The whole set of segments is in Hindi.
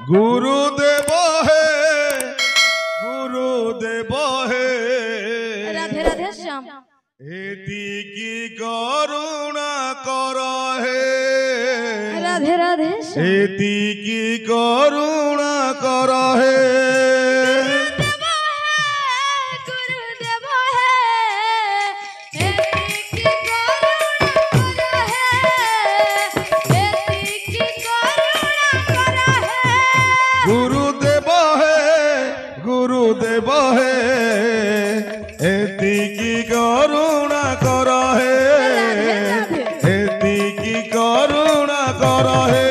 गुरुदेव है गुरुदेव है राधे राधे श्याम एति की करुणा कर है राधे राधे श्याम एति की करुणा कर है गुरुदेव है एति की करुणा कर है एति की करुणा कर है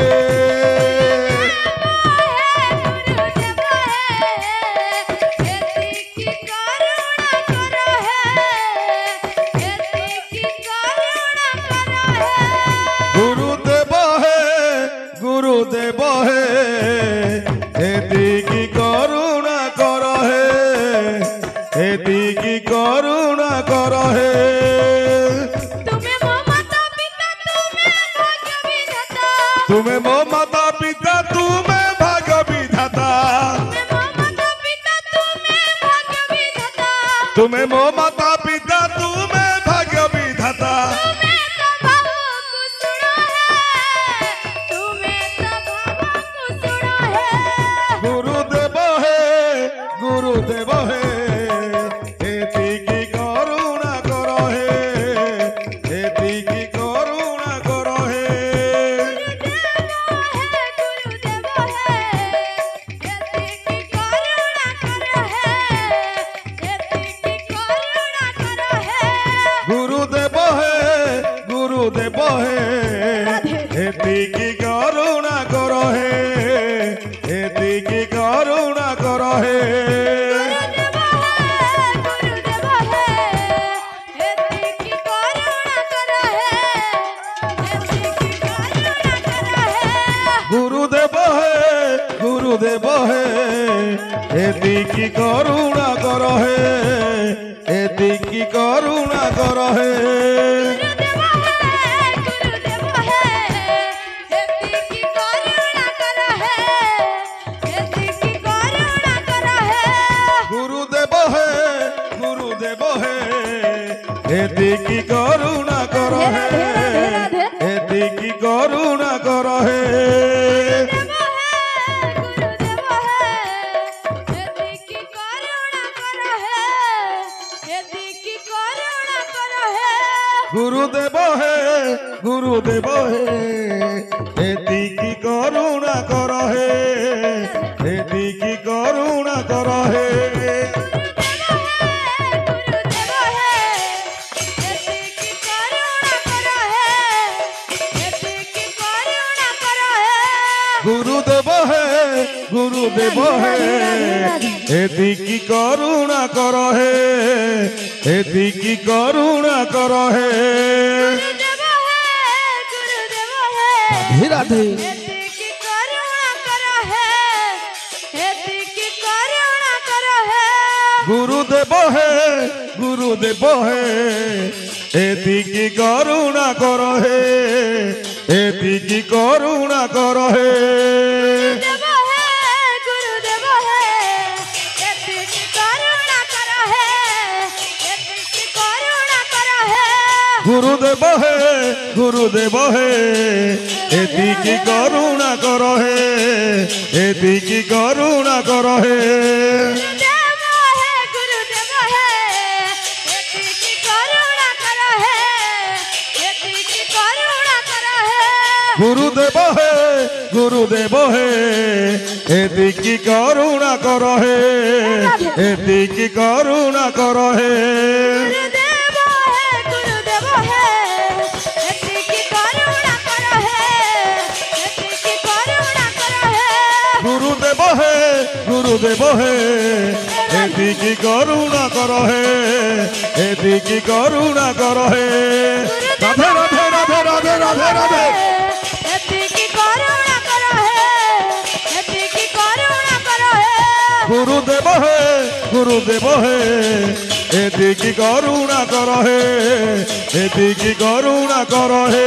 गुरुदेव है एति की करुणा कर है एति की करुणा कर है तुम्हें मो माता पिता तुम्हें भाग्य विधाता तुम्हें मो माता पिता तुम्हें भाग्य विधाता गुरुदेव है एति की करुणा कर है एति की करुणा कर है गुरुदेव है एति की करुणा कर है एति की करुणा कर है गुरुदेव है एति की करुणा कर है एति की करुणा कर है गुरुदेव है एति की करुणा कर है एति की करुणा कर है गुरुदेव है एति की करुणा कर है एति की करुणा कर है गुरुदेव है एति की करुणा कर है एति की करुणा कर है राधे गुरुदेव है एति की करुणा कर है एति की करुणा कर है गुरुदेव है एति की करुणा कर है एति की करुणा कर है गुरुदेव है एति की करुणा कर है एति की करुणा कर है गुरुदेव है एति की करुणा कर है एति की करुणा कर है राधे राधे राधे राधे राधे राधे गुरुदेव है एति की करुणा कर है एति की करुणा कर है